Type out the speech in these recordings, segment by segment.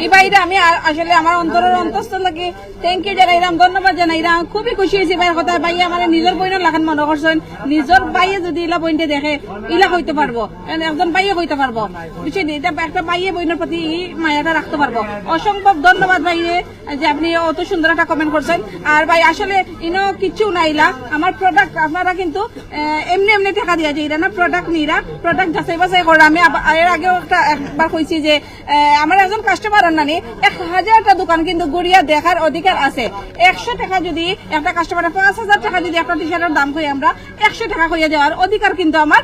এই বাইরে আমি আসলে আমার অন্তরের অন্তঃস্থল থেকে থ্যাংক ইউ জানাইলাম, ধন্যবাদ জানাইলাম। খুবই খুশি হয়েছি ভাইয়ের কথা। ভাই আমার নিজের বইনের লাগান মনে করছেন, নিজের বাইয়ে যদি ইলা বইনটা দেখে ইলা হইতে পারবো, একজন বাইয়ে হইতে পারবো, বুঝছেন? এটা একটা বাইয়ে বইনের প্রতি মায়াটা রাখতে পারবো। অসম্ভব ধন্যবাদ ভাইয়ে যে আপনি অত সুন্দর একটা কমেন্ট করছেন। আর ভাই আসলে ইনো কিছু নাইলা আমার প্রোডাক্ট আপনারা কিন্তু এমনি এমনি টাকা দিয়া যায় না, প্রোডাক্ট নিরা প্রোডাক্ট যাচাই বাছাই করে। আমি এর আগেও একবার কইছি যে আমার একজন কাস্টমার নানি 1000টা দোকান কিন্তু গড়িয়া দেখার অধিকার আছে। 100 টাকা যদি একটা কাস্টমারের 5000 টাকা যদি একটা টি শার্টের দাম কই আমরা 100 টাকা কইয়া দেওয়ার অধিকার কিন্তু আমার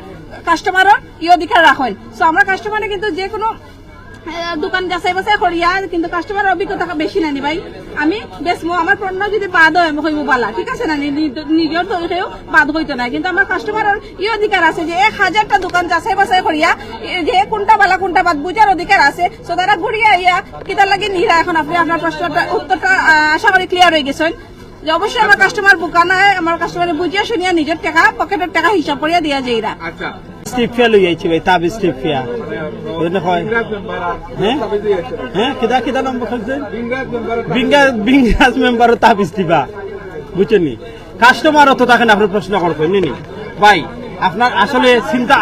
কাস্টমারের এই অধিকার রাখেন। সো আমরা কাস্টমারে কিন্তু যে কোনো দোকান যাচাই বাছাই করিয়া কিন্তু কাস্টমারের অভিজ্ঞতা বেশি নানি ভাই। আমি বেশমো আমার পণ্য যদি বাদ হয় আমি কইব বালা, ঠিক আছে না, নিজের তৈরিও বাদ হইতো না, কিন্তু আমার কাস্টমারের এই অধিকার আছে যে 1000টা দোকান যাচাই বাছাই করিয়া যে কোনটা বালা কোনটা বাদ বুঝার অধিকার আছে। সো তারা ঘুরিয়া ইয়া কিতার লাগে নিরা। এখন আপনি আপনার প্রশ্নটা উত্তরটা আশা করি ক্লিয়ার হয়ে গেছেন যে অবশ্যই আমার কাস্টমার বোকা নয়, আমার কাস্টমার বুঝিয়া শুনিয়া নিজের টাকা পকেটের টাকা হিসাব করিয়া দিয়া যাইরা। আচ্ছা স্টিফিয়া লই আইছি ভাই, তাবিজ স্টিফিয়া বুঝলে হয়। হ্যাঁ হ্যাঁ কিদা কিদা নম্বর খাইছেন বিংরাজ মেম্বার তাবিজ দিবা, বুঝছেন নি? কাস্টমারও তো তাকে আপনার প্রশ্ন করবেন নি ভাই। আপনার আসলে চিন্তা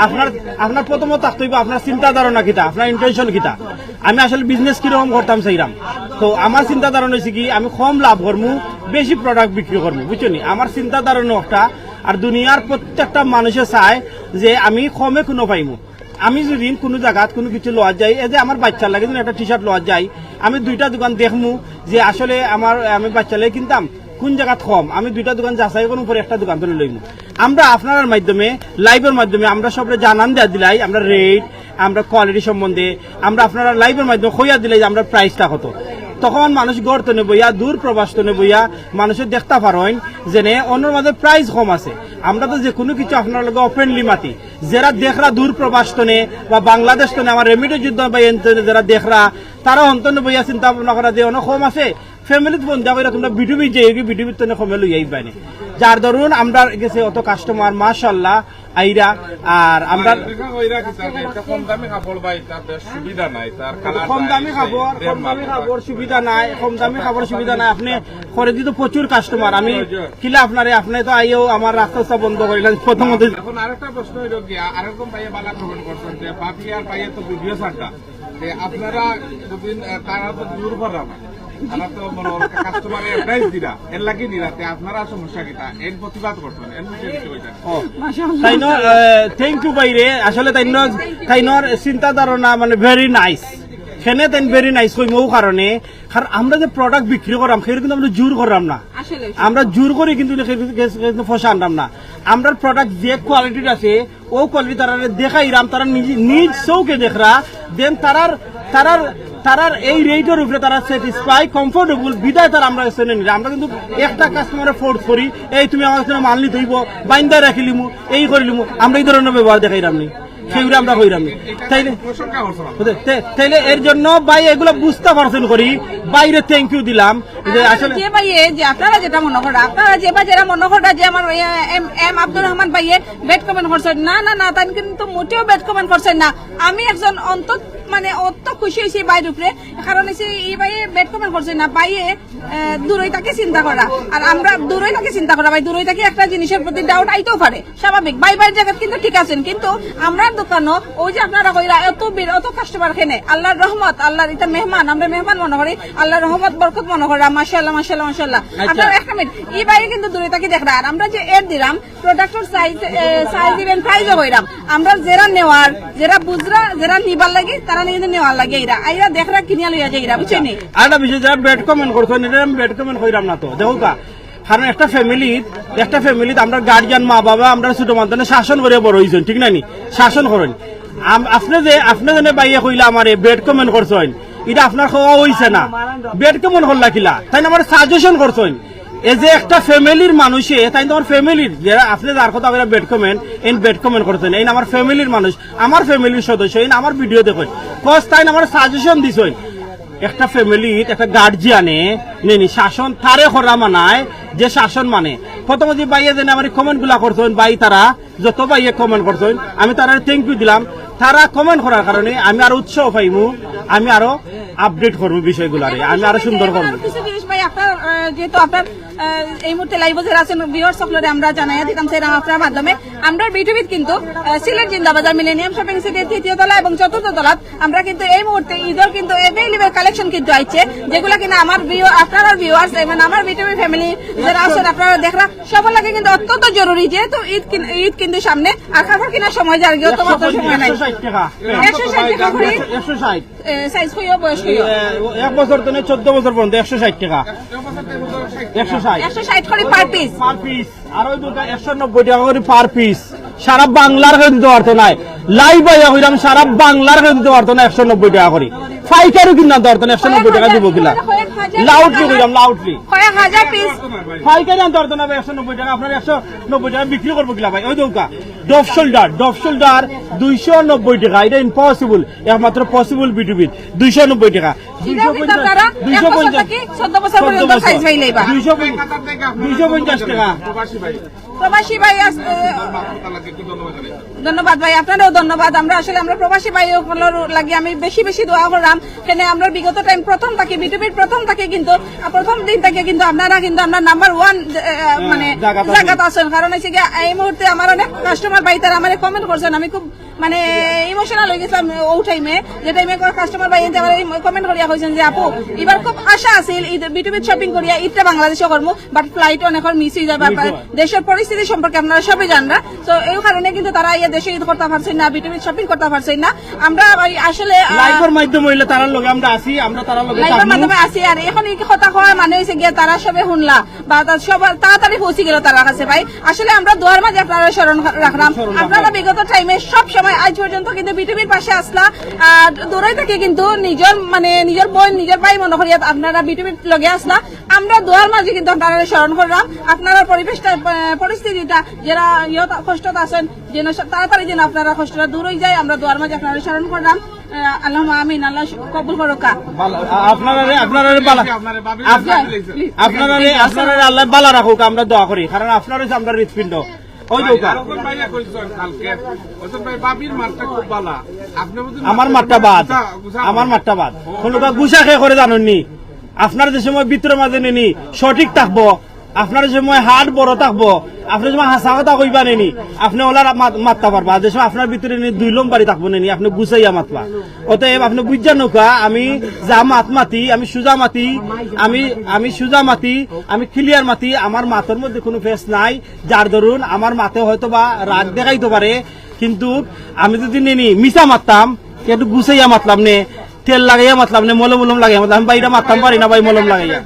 আপনার প্রথমত থাকতে হইব আপনার চিন্তা ধারণা কিতা, আপনার ইন্টেনশন কিতা। আমি আসলে বিজনেস কিরকম করতাম চাইলাম, তো আমার চিন্তা ধারণা হয়েছে কি আমি কম লাভ করবো, বেশি প্রোডাক্ট বিক্রি করবো, বুঝছেন নি? আমার চিন্তা ধারণা একটা। আর দুনিয়ার প্রত্যেকটা মানুষে চায় যে আমি কমে কোনো পাইমু। আমি যদি কোনো জায়গাত কোনো কিছু লওয়া যাই, এই যে আমার বাচ্চার লাগে একটা টি শার্ট লওয়া যাই, আমি 2টা দোকান দেখমু যে আসলে আমি বাচ্চা লাগে কিনতাম কোন জায়গাত কম, আমি 2টা দোকান যাচাই করুন পরে একটা দোকান ধরে লইমু। আমরা আপনার মাধ্যমে লাইভের মাধ্যমে আমরা সবরে জানান দেওয়া দিলাই, আমরা রেট আমরা কোয়ালিটি সম্বন্ধে আমরা আপনারা লাইভের মাধ্যমে কইয়া দিলাই যে আমরা প্রাইসটা কত। তখন মানুষ গড়তনে বইয়া দূর প্রবাসতনে বইয়া মানুষের দেখতে পারেন যে অন্যর মাঝে প্রাইস কম আছে। আমরা তো যে কোনো কিছু আপনার লগে ওপেনলি মাতি, যারা দেখরা দূর প্রবাসতনে বা বাংলাদেশ তনে আমার রেমিডো যুদ্ধ বা যারা দেখরা তারা অন্তনে বইয়া চিন্তা ভাবনা করা যে অনেক কম আছে, ফ্যামিলিতে বন্ধা করে তোমরা বিটুবি যে বিটুবির তনে কমে লইয়াই পাইনি। যার ধরুন আমরা গেছে অত কাস্টমার মাশাআল্লাহ আইরা। আর আমরা কম দামি কাপড় ভাই তার সুবিধা নাই, তার কম দামি খাবার সুবিধা নাই, কম দামি খাবার সুবিধা নাই। আপনি খরিদি তো প্রচুর কাস্টমার, আমি কিলা আপনি তো আইও আমার রাস্তা বন্ধ করিলেন প্রথমত। এখন আরেকটা প্রশ্ন হইল গিয়া আরেকরকম ভাইয়া বালা কমেন্ট করছেন যে পাপি আর ভাইয়া তো ভিডিও ছাড়টা যে আপনারা যদি তারা তো দূর করা না, তারা তো মনে হয় কাস্টমারে প্রাইস দিরা এর লাগি দিরাতে আপনারা সমস্যা কিটা এর প্রতিবাদ করছেন এর বিষয়ে কিছু কইতেন। তাই না, থ্যাংক ইউ বাইরে। আসলে তাইনর চিন্তা ধারণা মানে ভেরি নাইস, সেনে তাই ভেরি নাইস কইমও কারণে কারণ আমরা যে প্রোডাক্ট বিক্রি করাম সেটা কিন্তু আমরা জোর করাম না, আমরা জোর করে কিন্তু ফসা আনলাম না। আমরা প্রোডাক্ট যে কোয়ালিটির আছে ও কোয়ালিটি তারা দেখাইরাম, তারা নিজ চৌকে দেখরা দেন তারার এই রেটের উপরে তারা স্যাটিসফাই কমফোর্টেবল বিদায় তারা আমরা শুনে নিলাম। আমরা কিন্তু একটা কাস্টমারে ফোর্স করি এই তুমি আমার কাছে মানলি ধইব বাইন্দা রাখিলিমু এই করিলিমু, আমরা এই ধরনের ব্যবহার দেখাইরাম নি, সেগুলো আমরা কইরাম নি। তাইলে এর জন্য ভাই এগুলো বুঝতে পারছেন করি বাইরে থ্যাংক ইউ দিলাম। যে আসলে যে ভাইয়ে যে আপনারা যেটা মনে করেন, আপনারা যে ভাই যারা মনে করেন যে আমার এম আব্দুর রহমান ভাইয়ে বেড কমেন্ট করছেন, না না না তাই কিন্তু মোটেও বেড কমেন্ট করছেন না। আমি একজন অত খুশি হয়েছি বাইরের উপরে, কারণ এই ভাইয়ে বেড কমেন্ট করছেন না, ভাইয়ে দূরই তাকে চিন্তা করা। আর আমরা দূরই তাকে চিন্তা করা, ভাই দূরই তাকে একটা জিনিসের প্রতি ডাউট আইতেও পারে, স্বাভাবিক। বাইরের জায়গা কিন্তু ঠিক আছেন, কিন্তু আমরা দোকানও ওই যে আপনারা কইরা অত কাস্টমার খেনে আল্লাহর রহমত, আল্লাহর এটা মেহমান, আমরা মেহমান মনে করি, আল্লাহর রহমত বরকত মনে করি। মাশাআল্লাহ মাশাআল্লাহ মাশাআল্লাহ। আপনারা একটা মিনিট এই বাইরে কিন্তু দূরে তাকে দেখরা। আর আমরা যে এড দিলাম প্রোডাক্টের সাইজ ইভেন প্রাইজও কইরাম, আমরা যারা নেওয়ার যারা বুঝরা যারা নিবার লাগে তারা নিয়ে নেওয়ার লাগে, এরা আইরা দেখরা কিনিয়া লইয়া যায়, এরা বুঝছেন। আরেকটা বিষয় যারা বেড কমেন্ট করছেন এটা আমি বেড কমেন্ট কইরাম না তো দেখো কা, কারণ একটা ফ্যামিলিতে আমরা গার্জিয়ান মা বাবা আমরা ছোট মাধ্যমে শাসন করে বড় হয়েছেন, ঠিক না নি? শাসন করেন। আপনি যে বাইয়ে কইলা আমার বেড কমেন্ট করছেন এটা আপনার খাওয়া হয়েছে না, বেড কমেন্ট করলা কিলা তাই না আমার সাজেশন করছেন। এই যে একটা ফ্যামিলির মানুষে তাই তোমার ফ্যামিলির যারা আপনি যার কথা বেড কমেন্ট করছেন এই আমার ফ্যামিলির মানুষ, আমার ফ্যামিলির সদস্য এই আমার ভিডিও দেখেন কস তাই আমার সাজেশন দিছেন। একটা ফ্যামিলির একটা গার্জিয়ানে নেনি শাসন তারে করা মানায় যে শাসন মানে। প্রথমে বাইয়ে যেন আমার কমেন্ট গুলা করছেন বাই, তারা যত বাইয়ে কমেন্ট করছেন আমি তারা থ্যাংক ইউ দিলাম। তারা কমেন্ট করার কারণে আমি আরো উৎসাহ পাইমু, আমি আরো আপডেট করবো বিষয়গুলারে, আমি আরো সুন্দর করবো। আরো কিছু জিনিস ভাই আপনার যেহেতু আপনার এই মুহূর্তে লাইভে যারা আছেন ভিউয়ার্স সকলরে আমরা জানাইয়া দিতাম সেটা আপনার মাধ্যমে আমরা বিটুবিট কিন্তু সিলেট জিন্দাবাজার মিলেনিয়াম শপিং সিটির 3য় তলা এবং 4র্থ তলাত আমরা কিন্তু এই মুহূর্তে ঈদের কিন্তু এভেইলেবল কালেকশন কিন্তু আইছে যেগুলো কিনা আমার আপনার ভিউয়ার্স এবং আমার বিটুবি ফ্যামিলি যারা আছেন আপনারা দেখরা সবার লাগে কিন্তু অত্যন্ত জরুরি, যেহেতু ঈদ কিন্তু সামনে আর কাপড় কেনার সময় যার গিয়ে তো মাত্র সময় নাই। 160 টাকা করে 160 সাইজ কইও বয়স কইও 1 বছর থেকে 14 বছর পর্যন্ত 160 টাকা 160 করে পার পিস আর ওই দুটো 190 টাকা করে পার পিস। সারা বাংলার হয়ে দিতে পারতো না, লাইভ আইয়া হইলাম সারা বাংলার হয়ে দিতে পারতো না 190 টাকা করে, ফাইকারও কিনা পারতো না 190 টাকা দিব কিনা, লাউডলি কইলাম লাউডলি কয়েক হাজার পিস ফাইকারি আনতে পারতো না 190 টাকা, আপনার 190 টাকা বিক্রি করবো কিনা ভাই। ওই দৌকা ডফ শোল্ডার 290 টাকা, এটা ইম্পসিবল, একমাত্র পসিবল বিটুবিট 290 টাকা। 250 টাকা প্রবাসী ভাই ধন্যবাদ ভাই, আপনারও ধন্যবাদ। আমরা আসলে আমরা প্রবাসী ভাই লাগে আমি বেশি বেশি দোয়া করলাম, কেন আমরা বিগত টাইম প্রথম থাকি বিটুবির প্রথম থাকে কিন্তু প্রথম দিন থেকে কিন্তু আপনারা কিন্তু আমরা নাম্বার 1 মানে জায়গাতে আছেন। কারণ হচ্ছে কি এই মুহূর্তে আমার অনেক কাস্টমার ভাই তারা আমার কমেন্ট করছেন, আমি খুব মানে ইমোশনাল হয়ে গেছিলাম ও টাইমে, যে টাইমে কাস্টমার ভাই কমেন্ট করিয়া হয়েছেন যে আপু এবার খুব আশা আছিল বিটুবিট শপিং করিয়া ঈদটা বাংলাদেশে করবো, বাট ফ্লাইট অনেক মিস হয়ে যাবে, দেশের পরিস্থিতি সম্পর্কে আপনারা সবাই জানরা, তো এই কারণে কিন্তু তারা ইয়ে দেশে ঈদ করতে পারছেন না, বিটুবিট শপিং করতে পারছেন না। আমরা আসলে লাইভের মাধ্যমে হইলে তারার লগে আমরা আসি, আমরা তারার লগে লাইভের মাধ্যমে আসি, আর এখন এই কথা কওয়া মানে হয়েছে গিয়ে তারা সবে শুনলা বা সবার তাড়াতাড়ি পৌঁছে গেল তার কাছে। ভাই আসলে আমরা দোয়ার মাঝে আপনারা স্মরণ রাখলাম, আপনারা বিগত টাইমে সব সময় আজ পর্যন্ত কিন্তু বিটুবির পাশে আসলা, আর দূরে থেকে কিন্তু নিজের মানে নিজের বোন নিজের ভাই মনে করিয়া আপনারা বিটুবির লগে আসলা, আমরা দোয়ার মাঝে কিন্তু আপনারা স্মরণ করলাম। আপনারা পরিবেশটা পরিস্থিতিটা যারা কষ্টত আছেন যেন তাড়াতাড়ি যেন আপনারা কষ্টটা দূর হয়ে যায়, আমরা দোয়ার মাঝে আপনারা স্মরণ করলাম। আল্লাহ আমিন, আল্লাহ কবুল করুকা। আপনারা আল্লাহ বালা রাখুক, আমরা দোয়া করি, কারণ আপনারা হচ্ছে আমরা হৃৎপিণ্ড। ওই আমার মাঠটা বাদ, আমার মাঠটা বাদ কোনটা গুছা খেয়ে করে জানেননি, আপনার যে সময় ভিতরের মাঝে নেনি সঠিক থাকবো, আপনার যে সময় হাট বড় থাকবো, আপনার সময় হাসা কথা কইবা নেনি, আপনি ওলার মারতে পারবা, যে সময় আপনার ভিতরে দুই লম্বারি থাকবো নেনি, আপনি গুছাইয়া মাতবা। অতএব আপনি বুঝা নৌকা আমি যা মাত মাতি, আমি সুজা মাতি, আমি সুজা মাতি, আমি ক্লিয়ার মাতি, আমার মাথার মধ্যে কোনো ফেস নাই, যার ধরুন আমার মাথে হয়তো বা রাগ দেখাইতে পারে, কিন্তু আমি যদি নেনি মিশা মারতাম একটু গুছাইয়া মাতলাম নে, তেল লাগাইয়া মাতলাম নে, মলম লাগাইয়া মাতলাম, আমি বাইরে মারতাম পারি না ভাই মলম লাগাইয়া।